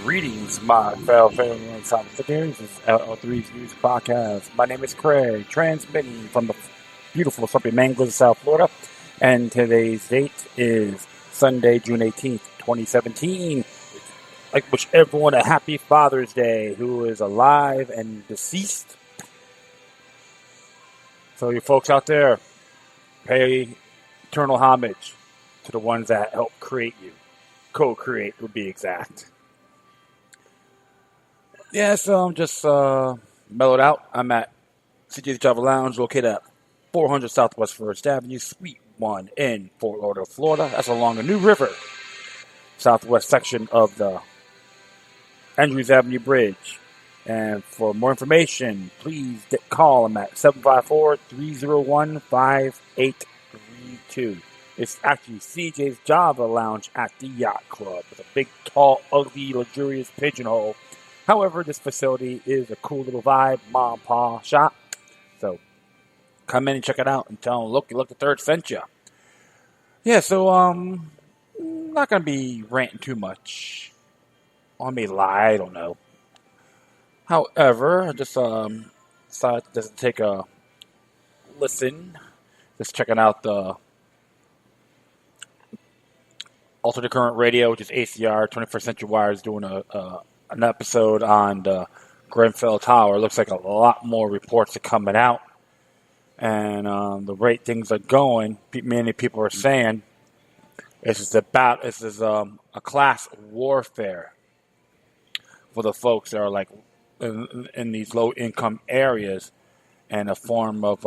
Greetings, my fellow fans and listeners. This is LL3's News Podcast. My name is Craig, transmitting from the beautiful Swampy Mangoes of South Florida. And today's date is Sunday, June 18th, 2017. I wish everyone a happy Father's Day who is alive and deceased. So you folks out there, pay eternal homage to the ones that helped create you. Co-create would be exact. Yeah, so I'm just mellowed out. I'm at CJ's Java Lounge, located at 400 Southwest 1st Avenue, Suite 1 in Fort Lauderdale, Florida. That's along the New River, southwest section of the Andrews Avenue Bridge. And for more information, please call them at 754-301-5832. It's actually CJ's Java Lounge at the Yacht Club with a big, tall, ugly, luxurious pigeonhole. However, this facility is a cool little vibe, mom, pa shop. So come in and check it out and tell them, look, the third sent you. Yeah, so I'm not going to be ranting too much. I may lie, I don't know. However, I just decided to take a listen. Just checking out the Alternate Current Radio, which is ACR, 21st Century Wires, doing an episode on the Grenfell Tower. Looks like a lot more reports are coming out. And the rate things are going, many people are saying, this is a class warfare for the folks that are like in these low-income areas, and a form of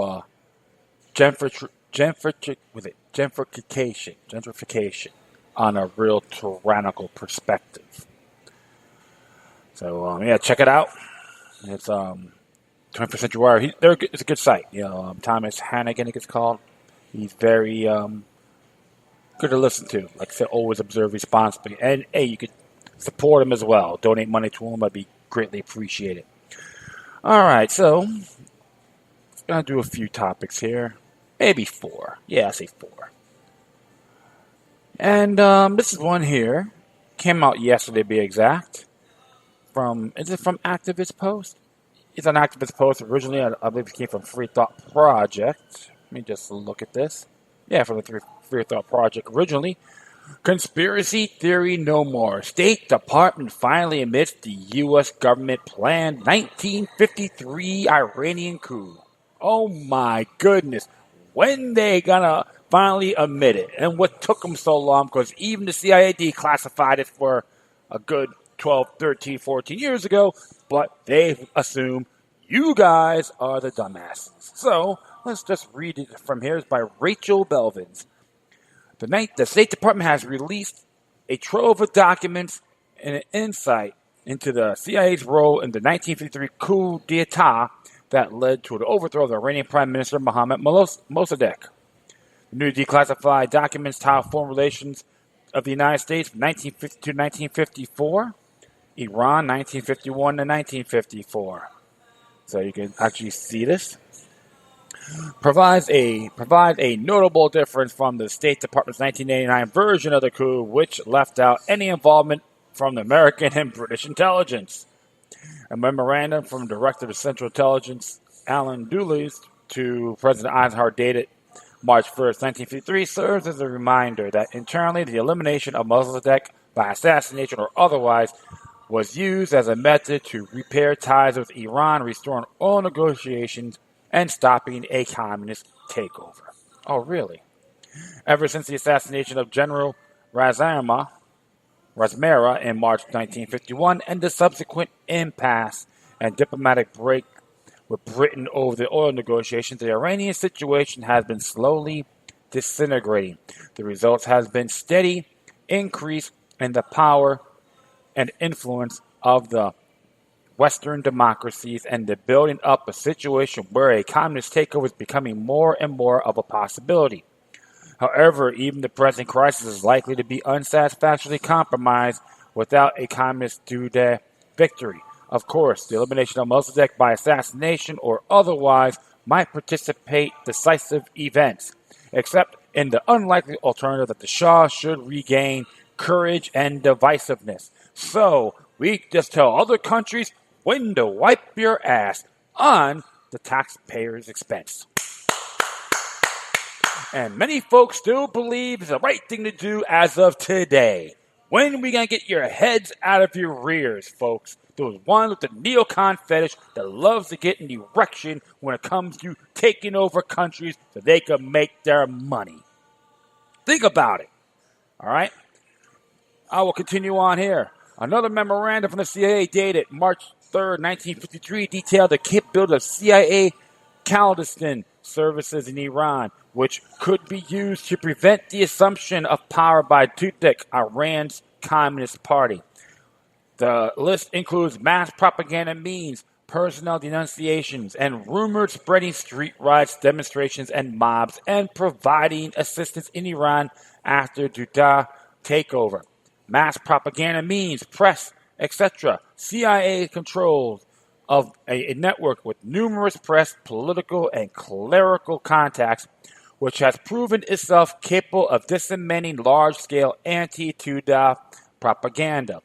gentrification on a real tyrannical perspective. So, check it out. It's 21st Century Wire. It's a good site. Thomas Hannigan, I think it's called. He's very good to listen to. Like I said, always observe responsibly. And, hey, you could support him as well. Donate money to him. That'd be greatly appreciated. All right, so I'm going to do a few topics here. Maybe 4. Yeah, I say 4. And this is one here. Came out yesterday, to be exact. Is it from Activist Post? It's an Activist Post. Originally, I believe it came from Free Thought Project. Let me just look at this. Yeah, from the Free Thought Project originally. Conspiracy theory no more. State Department finally admits the U.S. government planned 1953 Iranian coup. Oh my goodness. When they gonna finally admit it? And what took them so long? Because even the CIA declassified it for a good 12, 13, 14 years ago, but they assume you guys are the dumbasses. So let's just read it from here. It's by Rachel Belvins. The State Department has released a trove of documents and an insight into the CIA's role in the 1953 coup d'etat that led to the overthrow of the Iranian Prime Minister Mohammad Mossadegh. The new declassified documents tie foreign relations of the United States from 1950 to 1954, Iran 1951 to 1954. So you can actually see this. Provides a notable difference from the State Department's 1989 version of the coup, which left out any involvement from the American and British intelligence. A memorandum from Director of Central Intelligence Alan Dulles to President Eisenhower dated March 1st, 1953 serves as a reminder that internally the elimination of Mossadegh by assassination or otherwise was used as a method to repair ties with Iran, restoring oil negotiations, and stopping a communist takeover. Oh, really? Ever since the assassination of General Razmera in March 1951 and the subsequent impasse and diplomatic break with Britain over the oil negotiations, the Iranian situation has been slowly disintegrating. The result has been steady increase in the power and influence of the Western democracies and the building up a situation where a communist takeover is becoming more and more of a possibility. However, even the present crisis is likely to be unsatisfactorily compromised without a communist Tudeh victory. Of course, the elimination of Mossadegh by assassination or otherwise might participate decisive events, except in the unlikely alternative that the Shah should regain courage, and divisiveness. So we just tell other countries when to wipe your ass on the taxpayers' expense. And many folks still believe it's the right thing to do as of today. When are we going to get your heads out of your rears, folks? Those one with the neocon fetish that loves to get an erection when it comes to taking over countries so they can make their money. Think about it. All right? I will continue on here. Another memorandum from the CIA dated March 3rd, 1953 detailed the capability of CIA clandestine services in Iran, which could be used to prevent the assumption of power by Dept, Iran's Communist Party. The list includes mass propaganda means, personnel denunciations, and rumored spreading street riots, demonstrations, and mobs, and providing assistance in Iran after Dept takeover. Mass propaganda means, press, etc. CIA controls of a network with numerous press, political, and clerical contacts, which has proven itself capable of disseminating large-scale anti-Dept propaganda.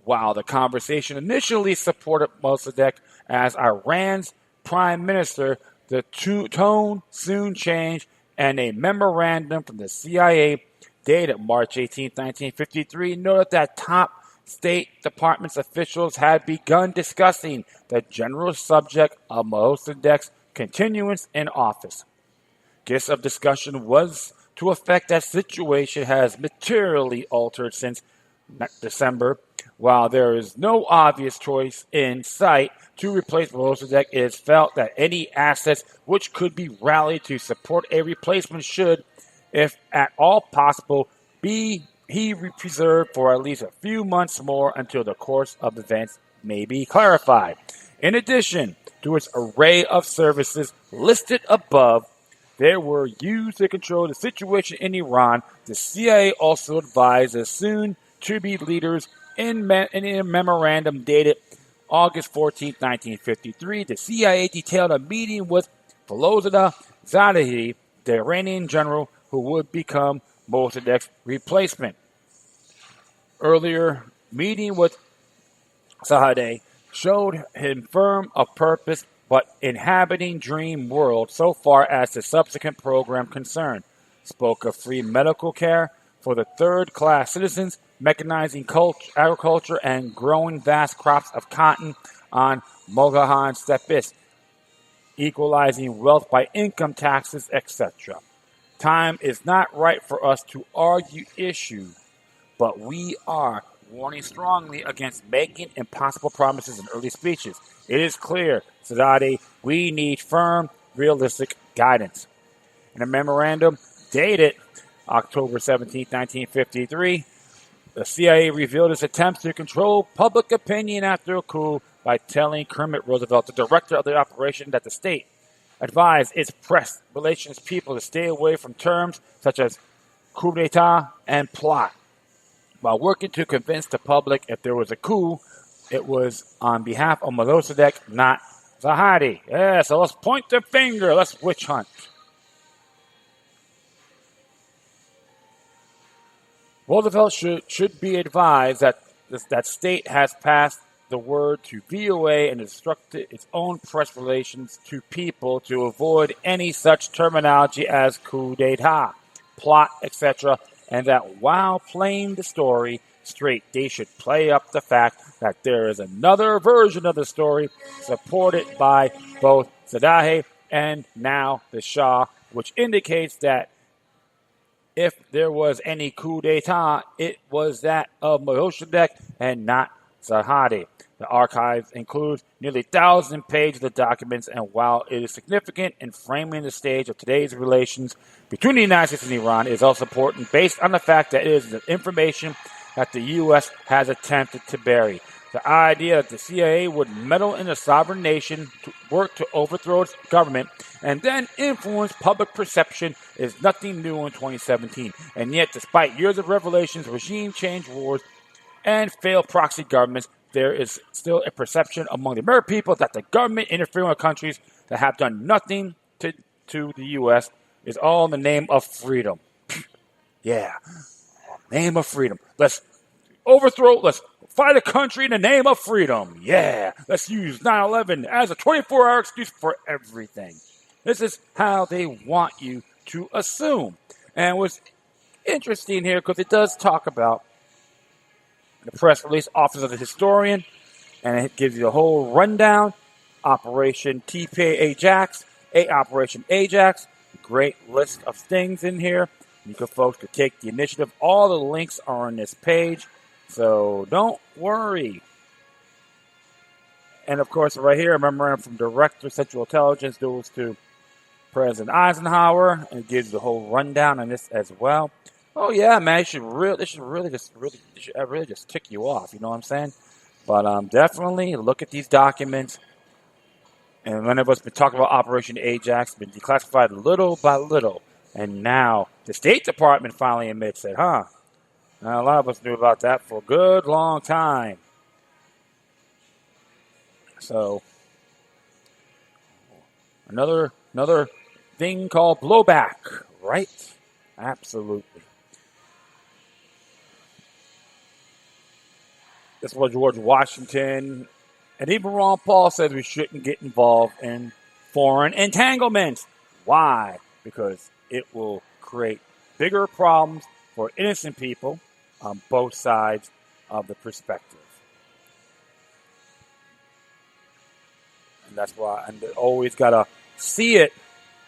While the conversation initially supported Mossadegh as Iran's prime minister, the tone soon changed, and a memorandum from the CIA dated March 18, 1953, noted that top State Department's officials had begun discussing the general subject of Mossadegh's continuance in office. Gist of discussion was to effect that situation has materially altered since December. While there is no obvious choice in sight to replace Mossadegh, it is felt that any assets which could be rallied to support a replacement should, if at all possible, be preserved for at least a few months more until the course of events may be clarified. In addition to its array of services listed above, there were used to control the situation in Iran. The CIA also advised the soon-to-be leaders in a memorandum dated August 14, 1953. The CIA detailed a meeting with Firouzadeh Zadeh, the Iranian general who would become Mossadegh's replacement. Earlier meeting with Zadeh showed him firm of purpose but inhabiting dream world so far as the subsequent program concerned. Spoke of free medical care for the third-class citizens, mechanizing agriculture, and growing vast crops of cotton on Mogahan steppes, equalizing wealth by income taxes, etc. Time is not right for us to argue issue, but we are warning strongly against making impossible promises in early speeches. It is clear, Zadeh, we need firm, realistic guidance. In a memorandum dated October 17, 1953, the CIA revealed its attempts to control public opinion after a coup by telling Kermit Roosevelt, the director of the operation, that the state advised its press relations people to stay away from terms such as coup d'etat and plot. While working to convince the public if there was a coup, it was on behalf of Mossadegh, not Zadeh. Yeah, so let's point the finger. Let's witch hunt. Roosevelt should be advised that that state has passed the word to VOA and instructed its own press relations to people to avoid any such terminology as coup d'etat, plot, etc., and that while playing the story straight, they should play up the fact that there is another version of the story supported by both Zadeh and now the Shah, which indicates that if there was any coup d'etat, it was that of Mossadegh and not Zadeh. The archives include nearly 1,000 pages of documents, and while it is significant in framing the stage of today's relations between the United States and Iran, it is also important based on the fact that it is the information that the U.S. has attempted to bury. The idea that the CIA would meddle in a sovereign nation to work to overthrow its government and then influence public perception is nothing new in 2017. And yet, despite years of revelations, regime change wars, and failed proxy governments, there is still a perception among the American people that the government interfering with countries that have done nothing to the U.S. is all in the name of freedom. Yeah. Name of freedom. Let's let's fight a country in the name of freedom. Yeah, let's use 9/11 as a 24-hour excuse for everything. This is how they want you to assume. And what's interesting here, because it does talk about the press release, Office of the Historian, and it gives you a whole rundown. Operation Ajax, Operation Ajax, great list of things in here. Folks could take the initiative. All the links are on this page, so don't worry. And of course, right here, a memorandum from Director of Central Intelligence goes to President Eisenhower, and it gives the whole rundown on this as well. Oh yeah, man, it should really just tick you off. You know what I'm saying? But definitely look at these documents. And many of us been talking about Operation Ajax, been declassified little by little. And now the State Department finally admits it, huh? Now, a lot of us knew about that for a good long time. So, another thing called blowback, right? Absolutely. This was George Washington. And even Ron Paul says we shouldn't get involved in foreign entanglements. Why? Because it will create bigger problems for innocent people on both sides of the perspective. And that's why, and always gotta see it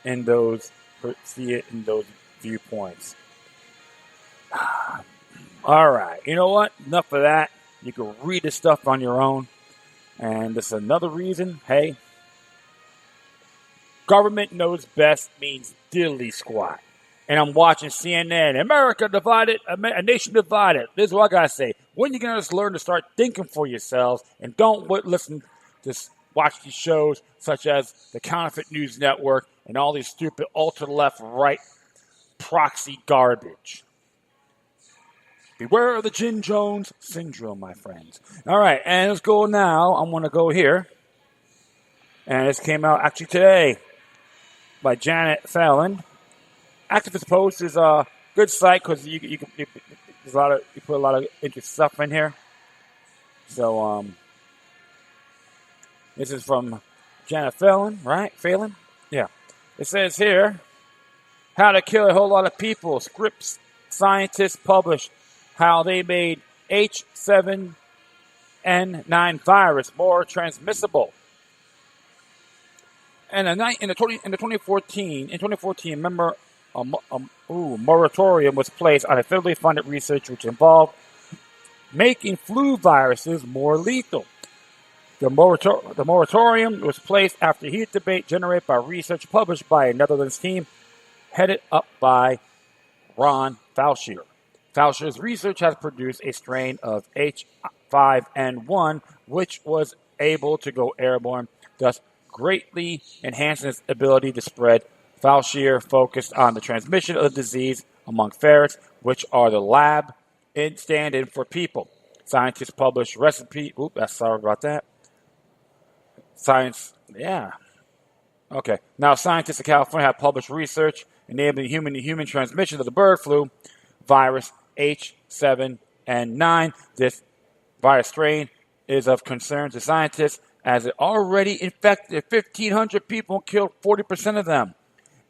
in those viewpoints. All right, you know what? Enough of that. You can read this stuff on your own. And this is another reason, hey, government knows best means diddly squat. And I'm watching CNN, America divided, a nation divided. This is what I got to say. When are you going to learn to start thinking for yourselves and don't watch these shows such as the Counterfeit News Network and all these stupid ultra-left, right proxy garbage. Beware of the Jim Jones syndrome, my friends. All right, and let's go now. I'm going to go here. And this came out actually today by Janet Fallon. Activist Post is a good site because you put a lot of interesting stuff in here. So this is from Janet Fallon, right? Fallon? Yeah. It says here, how to kill a whole lot of people. Scripps scientists published how they made H7N9 virus more transmissible. And in 2014, remember, moratorium was placed on a federally funded research which involved making flu viruses more lethal. The moratorium was placed after heated debate generated by research published by a Netherlands team headed up by Ron Faucier. Faucier's research has produced a strain of H5N1 which was able to go airborne, thus greatly enhancing its ability to spread. Faucier focused on the transmission of the disease among ferrets, which are the lab stand-in for people. Scientists published recipe. Sorry about that. Okay. Now, scientists in California have published research enabling human-to-human transmission of the bird flu virus H7N9. This virus strain is of concern to scientists as it already infected 1,500 people and killed 40% of them.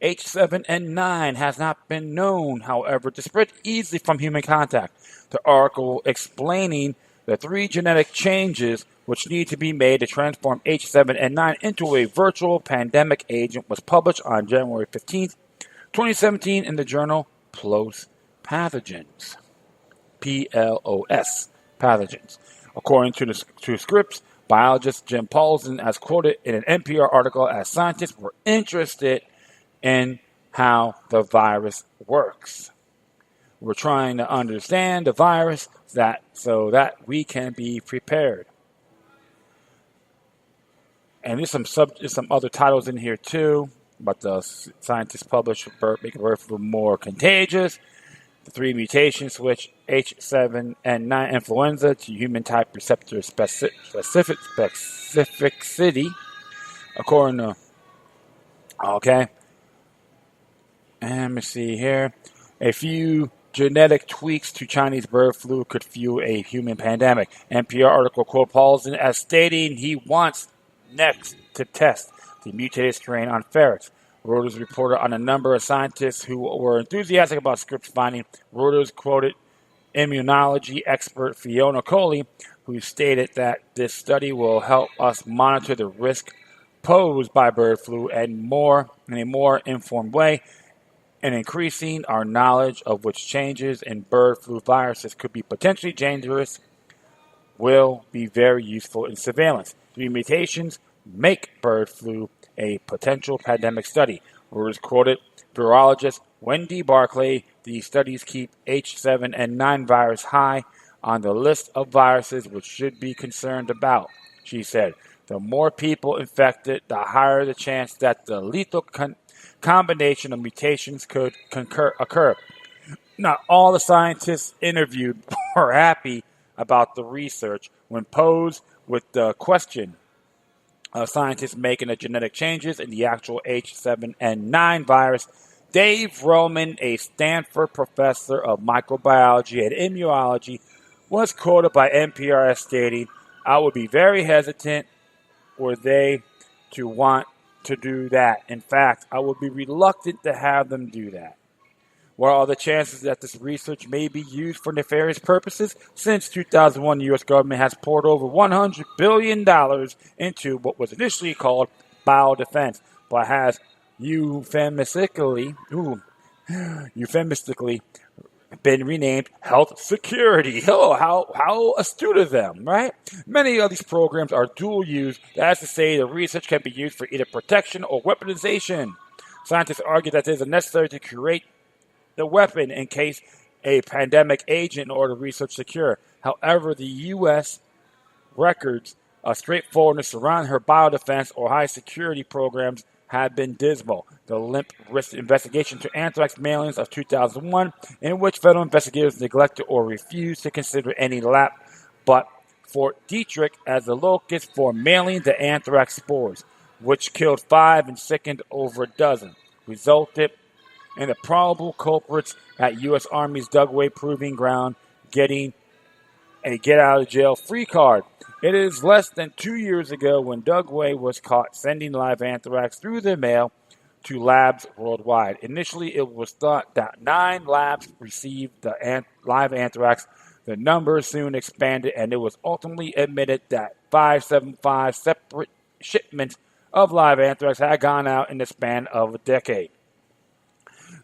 H7N9 has not been known, however, to spread easily from human contact. The article explaining the 3 genetic changes which need to be made to transform H7N9 into a virtual pandemic agent was published on January 15th, 2017 in the journal PLOS Pathogens. PLOS Pathogens. According to Scripps, biologist Jim Paulson, as quoted in an NPR article, as scientists were interested in how the virus works. We're trying to understand the virus so that we can be prepared. And there's some other titles in here too, but the scientists published make bird flu more contagious. The 3 mutations switch H7N9 influenza to human type receptor specificity, according to. Okay. And let me see here. A few genetic tweaks to Chinese bird flu could fuel a human pandemic. NPR article quote Paulson as stating he wants next to test the mutated strain on ferrets. Reuters reported on a number of scientists who were enthusiastic about Scripps finding. Reuters quoted immunology expert Fiona Coley, who stated that this study will help us monitor the risk posed by bird flu in a more informed way, and increasing our knowledge of which changes in bird flu viruses could be potentially dangerous will be very useful in surveillance. The mutations make bird flu a potential pandemic study. Reuters quoted virologist Wendy Barclay. These studies keep H7N9 virus high on the list of viruses which should be concerned about, she said. The more people infected, the higher the chance that the lethal combination of mutations could occur. Not all the scientists interviewed were happy about the research when posed with the question of scientists making the genetic changes in the actual H7N9 virus. Dave Roman, a Stanford professor of microbiology and immunology, was quoted by NPR as stating, I would be very hesitant were they to want to do that. In fact, I would be reluctant to have them do that. What are the chances that this research may be used for nefarious purposes? Since 2001, the U.S. government has poured over $100 billion into what was initially called biodefense, but has euphemistically been renamed health security. Oh, how astute of them, right? Many of these programs are dual use. That is to say, the research can be used for either protection or weaponization. Scientists argue that it is necessary to create the weapon in case a pandemic agent in order to research secure. However, the U.S. records of straightforwardness surrounding her biodefense or high security programs have been dismal. The limp wrist investigation to anthrax mailings of 2001, in which federal investigators neglected or refused to consider any lab but Fort Detrick as the locus for mailing the anthrax spores, which killed 5 and sickened over a dozen, resulted in the probable culprits at U.S. Army's Dugway Proving Ground getting a get-out-of-jail-free card. It is less than 2 years ago when Dugway was caught sending live anthrax through the mail to labs worldwide. Initially, it was thought that 9 labs received the live anthrax. The number soon expanded, and it was ultimately admitted that 575 separate shipments of live anthrax had gone out in the span of a decade.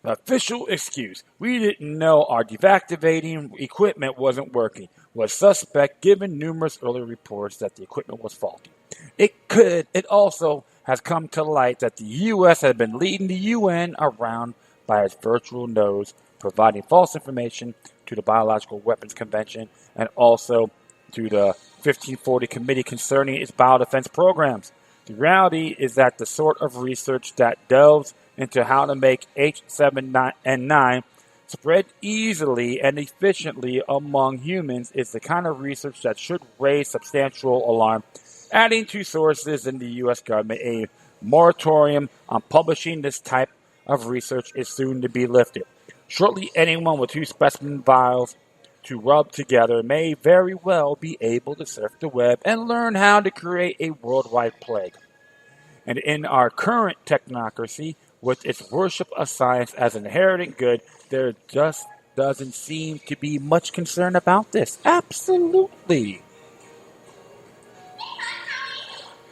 The official excuse, we didn't know our deactivating equipment wasn't working, was suspect given numerous early reports that the equipment was faulty. It also has come to light that the U.S. has been leading the UN around by its virtual nose, providing false information to the Biological Weapons Convention and also to the 1540 Committee concerning its biodefense programs. The reality is that the sort of research that delves into how to make H7N9 spread easily and efficiently among humans is the kind of research that should raise substantial alarm. Adding to sources in the U.S. government, a moratorium on publishing this type of research is soon to be lifted. Shortly, anyone with 2 specimen vials to rub together may very well be able to surf the web and learn how to create a worldwide plague. And in our current technocracy, with its worship of science as an inherent good, there just doesn't seem to be much concern about this. Absolutely.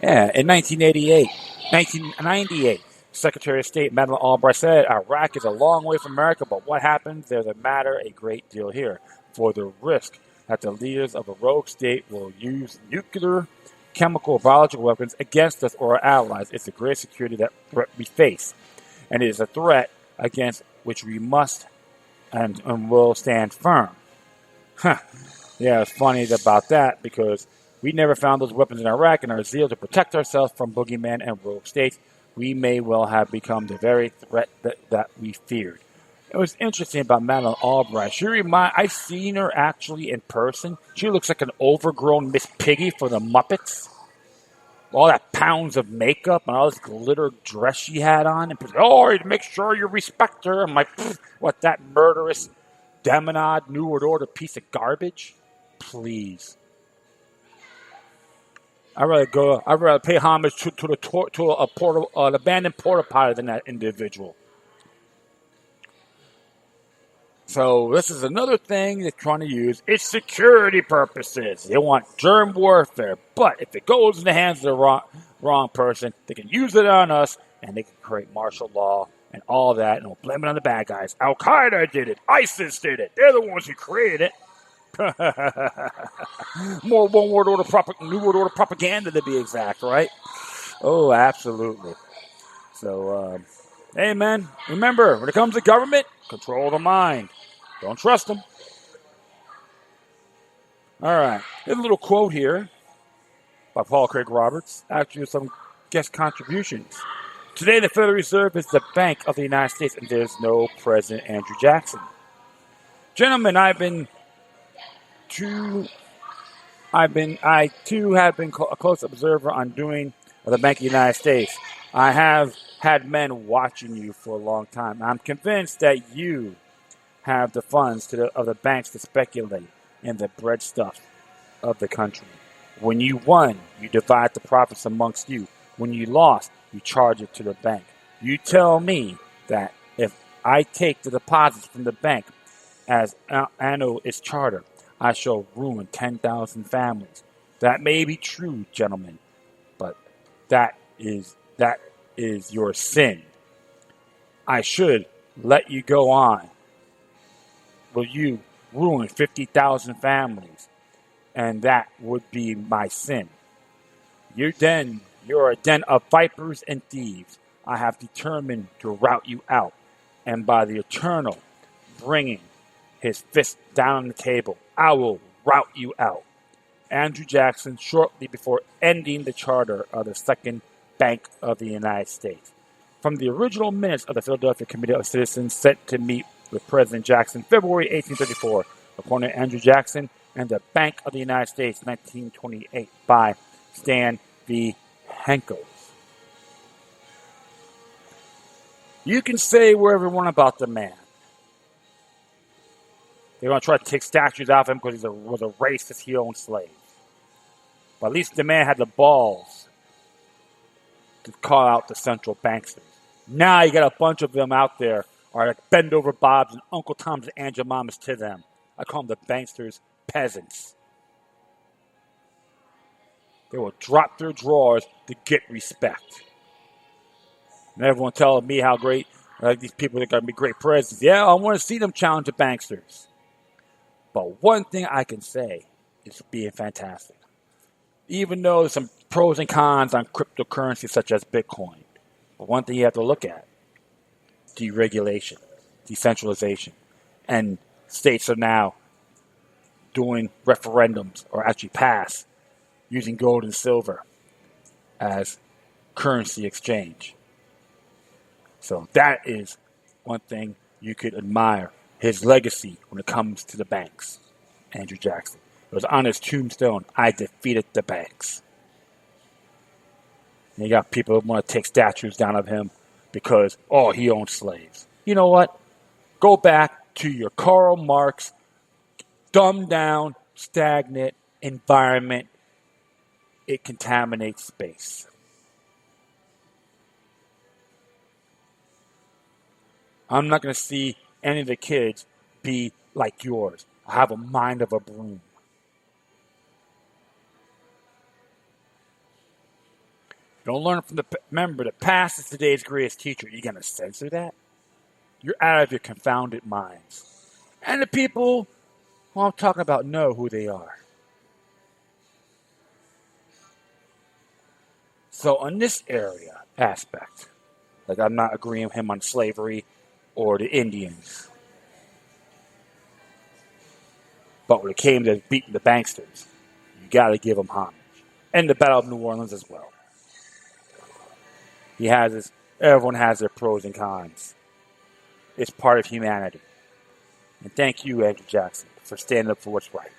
Yeah, in 1998, Secretary of State Madeleine Albright said, Iraq is a long way from America, but what happens there doesn't matter a great deal here. For the risk that the leaders of a rogue state will use nuclear, chemical, or biological weapons against us or our allies, it's the greatest security threat we face. And it is a threat against which we must and will stand firm. Huh. Yeah, it's funny about that because we never found those weapons in Iraq, and our zeal to protect ourselves from boogeyman and rogue states, we may well have become the very threat that we feared. It was interesting about Madeleine Albright. I've seen her actually in person. She looks like an overgrown Miss Piggy for the Muppets. All that pounds of makeup and all this glitter dress she had on. And people say, make sure you respect her. I'm like, what, that murderous demonized New World Order piece of garbage? Please. I'd rather pay homage to an abandoned porta potty than that individual. So this is another thing they're trying to use. It's security purposes. They want germ warfare. But if it goes in the hands of the wrong person, they can use it on us, and they can create martial law and all that, and we'll blame it on the bad guys. Al-Qaeda did it. ISIS did it. They're the ones who created it. More New World Order propaganda, to be exact, right? Oh, absolutely. So, hey, man, remember, when it comes to government, control the mind. Don't trust them. All right. Here's a little quote here by Paul Craig Roberts, actually some guest contributions. Today, the Federal Reserve is the Bank of the United States, and there's no President Andrew Jackson. Gentlemen, I too have been a close observer on doing the Bank of the United States. I have had men watching you for a long time. I'm convinced that you have the funds of the banks to speculate in the bread stuff of the country. When you won, you divide the profits amongst you. When you lost, you charge it to the bank. You tell me that if I take the deposits from the bank as anno its charter, I shall ruin 10,000 families. That may be true, gentlemen, but that is your sin. I should let you go on. Will you ruin 50,000 families? And that would be my sin. You're a den of vipers and thieves. I have determined to rout you out. And by the Eternal bringing his fist down on the table, I will rout you out. Andrew Jackson, shortly before ending the charter of the Second Bank of the United States. From the original minutes of the Philadelphia Committee of Citizens sent to meet with President Jackson, February 1834, according to Andrew Jackson and the Bank of the United States, 1928, by Stan V. Henkel. You can say whatever you want about the man. They're going to try to take statues out of him because he was a racist, he owned slaves. But at least the man had the balls to call out the central banksters. Now you got a bunch of them out there, are like bend over Bobs and Uncle Toms and Aunt Jemimas to them. I call them the banksters peasants. They will drop their drawers to get respect. And everyone telling me how great, these people are going to be great presidents. Yeah, I want to see them challenge the banksters. But one thing I can say is being fantastic. Even though there's some pros and cons on cryptocurrency such as Bitcoin, but one thing you have to look at, deregulation, decentralization. And states are now doing referendums, or actually pass, using gold and silver as currency exchange. So that is one thing you could admire, his legacy when it comes to the banks. Andrew Jackson. It was on his tombstone, I defeated the banks. And you got people who want to take statues down of him because, he owned slaves. You know what? Go back to your Karl Marx, dumbed down, stagnant environment. It contaminates space. I'm not going to see any of the kids be like yours. I have a mind of a broom. Don't learn from remember, the past is today's greatest teacher. You're going to censor that? You're out of your confounded minds. And the people who I'm talking about know who they are. So on this aspect, like I'm not agreeing with him on slavery or the Indians. But when it came to beating the banksters, you got to give him homage. And the Battle of New Orleans as well. Everyone has their pros and cons. It's part of humanity. And thank you, Andrew Jackson, for standing up for what's right.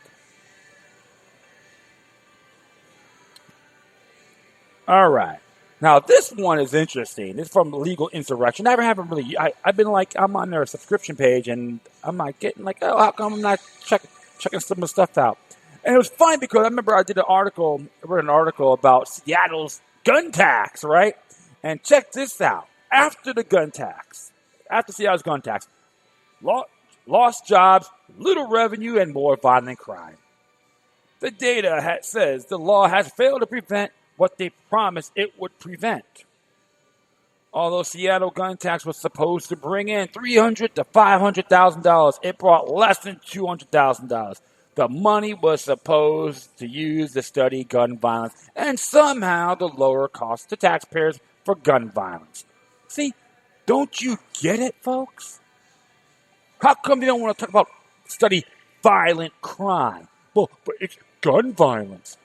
All right. Now, this one is interesting. This is from Legal Insurrection. I haven't really. I've been like, I'm on their subscription page, and I'm not getting like, oh, how come I'm not checking some of the stuff out? And it was funny because I remember I wrote an article about Seattle's gun tax, right? And check this out. After Seattle's gun tax, lost jobs, little revenue, and more violent crime. The data says the law has failed to prevent what they promised it would prevent. Although Seattle gun tax was supposed to bring in $300,000 to $500,000, it brought less than $200,000. The money was supposed to use to study gun violence and somehow to lower costs to taxpayers for gun violence. See, don't you get it, folks? How come they don't want to talk about study violent crime? Well, but it's gun violence.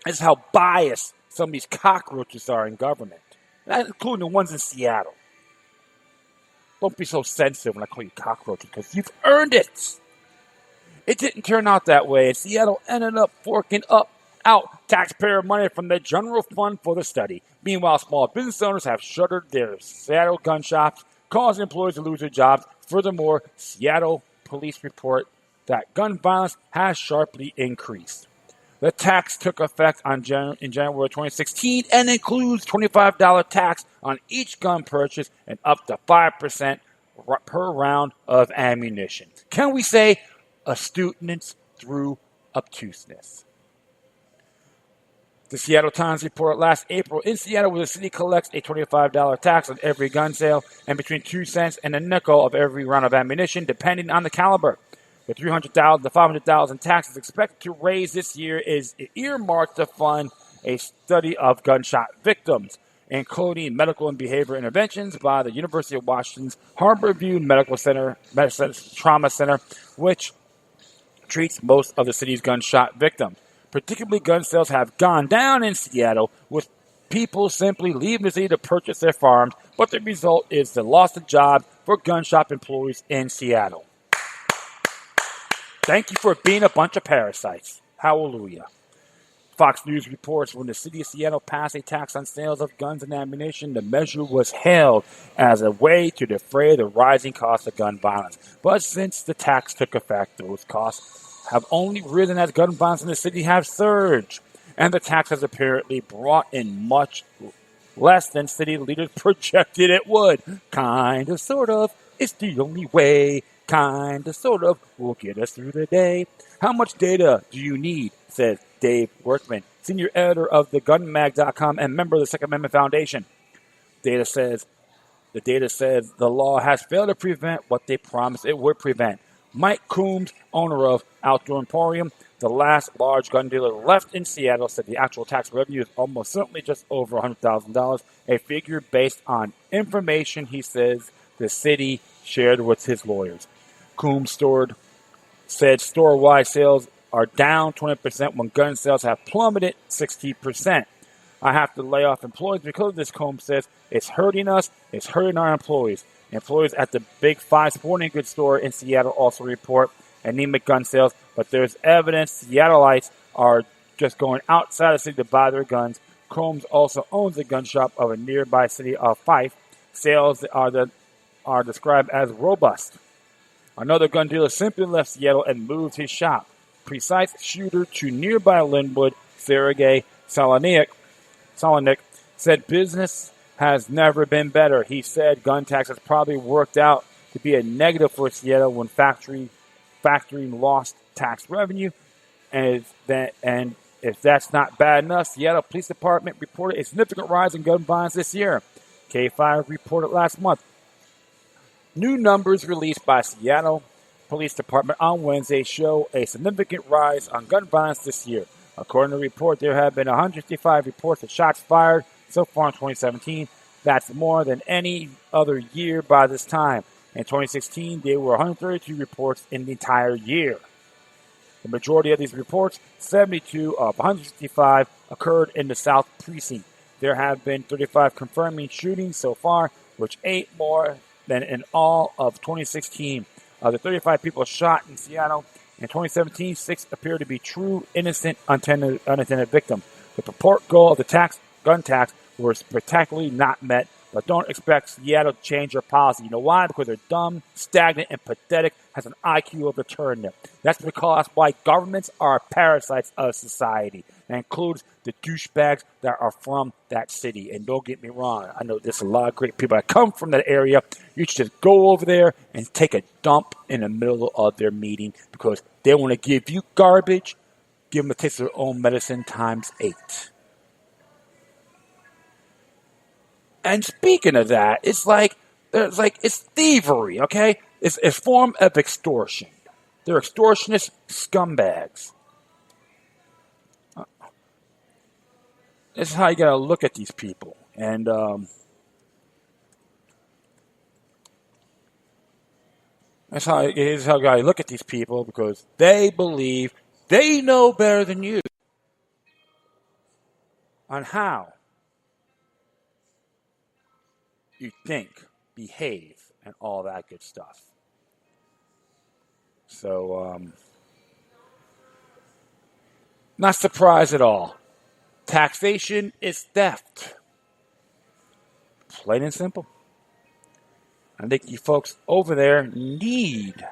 This is how biased some of these cockroaches are in government, including the ones in Seattle. Don't be so sensitive when I call you cockroaches, because you've earned it. It didn't turn out that way, and Seattle ended up forking out taxpayer money from the general fund for the study. Meanwhile, small business owners have shuttered their Seattle gun shops, causing employees to lose their jobs. Furthermore, Seattle police report that gun violence has sharply increased. The tax took effect in January 2016 and includes $25 tax on each gun purchase and up to 5% per round of ammunition. Can we say astuteness through obtuseness? The Seattle Times reported last April, in Seattle, where the city collects a $25 tax on every gun sale and between 2 cents and a nickel of every round of ammunition, depending on the caliber. The $300,000 to $500,000 tax is expected to raise this year is earmarked to fund a study of gunshot victims, including medical and behavioral interventions by the University of Washington's Harborview Medical Center Trauma Center, which treats most of the city's gunshot victims. Particularly, gun sales have gone down in Seattle, with people simply leaving the city to purchase their firearms, but the result is the loss of jobs for gun shop employees in Seattle. Thank you for being a bunch of parasites. Hallelujah. Fox News reports when the city of Seattle passed a tax on sales of guns and ammunition, the measure was hailed as a way to defray the rising cost of gun violence. But since the tax took effect, those costs have only risen as gun violence in the city have surged. And the tax has apparently brought in much less than city leaders projected it would. Kinda, sort of, it's the only way. Kinda, sort of, will get us through the day. How much data do you need, says Dave Workman, senior editor of thegunmag.com and member of the Second Amendment Foundation. The data says the law has failed to prevent what they promised it would prevent. Mike Coombs, owner of Outdoor Emporium, the last large gun dealer left in Seattle, said the actual tax revenue is almost certainly just over $100,000, a figure based on information he says the city shared with his lawyers. Coombs said store-wide sales are down 20% when gun sales have plummeted 60%. I have to lay off employees because of this, Coombs says. It's hurting us. It's hurting our employees. Employees at the Big Five sporting goods store in Seattle also report anemic gun sales, but there's evidence Seattleites are just going outside the city to buy their guns. Coombs also owns a gun shop of a nearby city of Fife. Sales are described as robust. Another gun dealer simply left Seattle and moved his shop. Precise shooter to nearby Linwood, Sergei Salonik, said business has never been better. He said gun tax has probably worked out to be a negative for Seattle when factoring lost tax revenue. And if that's not bad enough, Seattle Police Department reported a significant rise in gun violence this year. K5 reported last month. New numbers released by Seattle Police Department on Wednesday show a significant rise on gun violence this year. According to the report, there have been 155 reports of shots fired so far in 2017. That's more than any other year by this time. In 2016, there were 132 reports in the entire year. The majority of these reports, 72 of 165, occurred in the South Precinct. There have been 35 confirming shootings so far, which 8 more than in all of 2016. Of the 35 people shot in Seattle in 2017, 6 appear to be true, innocent, unattended victims. The purport goal of the gun tax were spectacularly not met, but don't expect Seattle to change their policy. You know why? Because they're dumb, stagnant, and pathetic, has an IQ of a turnip. That's because why governments are parasites of society. That includes the douchebags that are from that city. And don't get me wrong, I know there's a lot of great people that come from that area. You should just go over there and take a dump in the middle of their meeting because they want to give you garbage. Give them a taste of their own medicine times 8. And speaking of that, it's thievery, okay? It's a form of extortion. They're extortionist scumbags. This is how you gotta look at these people. And this is how you gotta look at these people because they believe they know better than you on how you think, behave, and all that good stuff. So, not surprised at all. Taxation is theft. Plain and simple. I think you folks over there need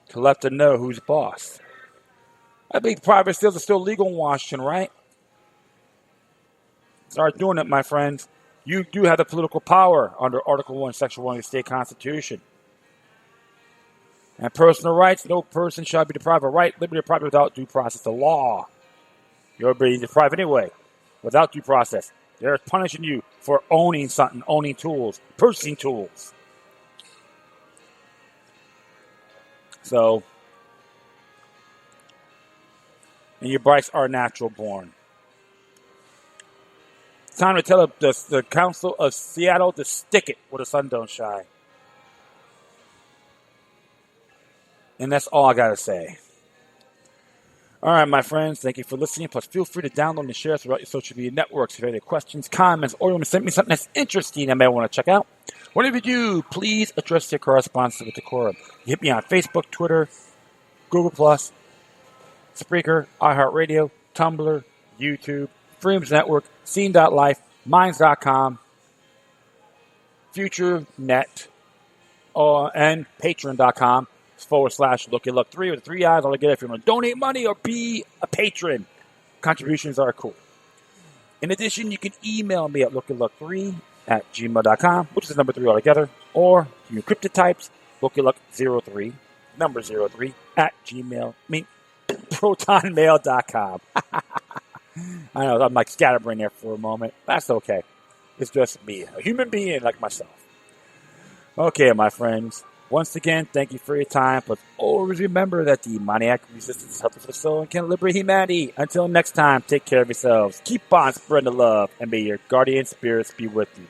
to let them know who's boss. I think private sales are still legal in Washington, right? Start doing it, my friends. You do have the political power under Article 1, Section 1 of the state constitution. And personal rights, no person shall be deprived of right, liberty, or property without due process of law. You're being deprived anyway, without due process. They're punishing you for owning something, owning tools, purchasing tools. So, and your bikes are natural born. It's time to tell the Council of Seattle to stick it where the sun don't shine. And that's all I got to say. All right, my friends, thank you for listening. Plus, feel free to download and share throughout your social media networks. If you have any questions, comments, or you want to send me something that's interesting I may want to check out, whatever you do, please address your correspondence with decorum. You hit me on Facebook, Twitter, Google+, Spreaker, iHeartRadio, Tumblr, YouTube, Freedoms Network, Scene.life, Minds.com, FutureNet, and Patreon.com. /LookItLuck3 with 3 eyes. All I get if you want to donate money or be a patron. Contributions are cool. In addition, you can email me at lookitluck3@gmail.com, which is the number 3 altogether, or you encrypted types lookitluck03, number 03 at protonmail.com. I know, I'm like scatterbrained there for a moment. That's okay. It's just me, a human being like myself. Okay, my friends. Once again, thank you for your time, but always remember that the demoniac resistance is healthy for the soul and can liberate humanity. Until next time, take care of yourselves, keep on spreading the love, and may your guardian spirits be with you.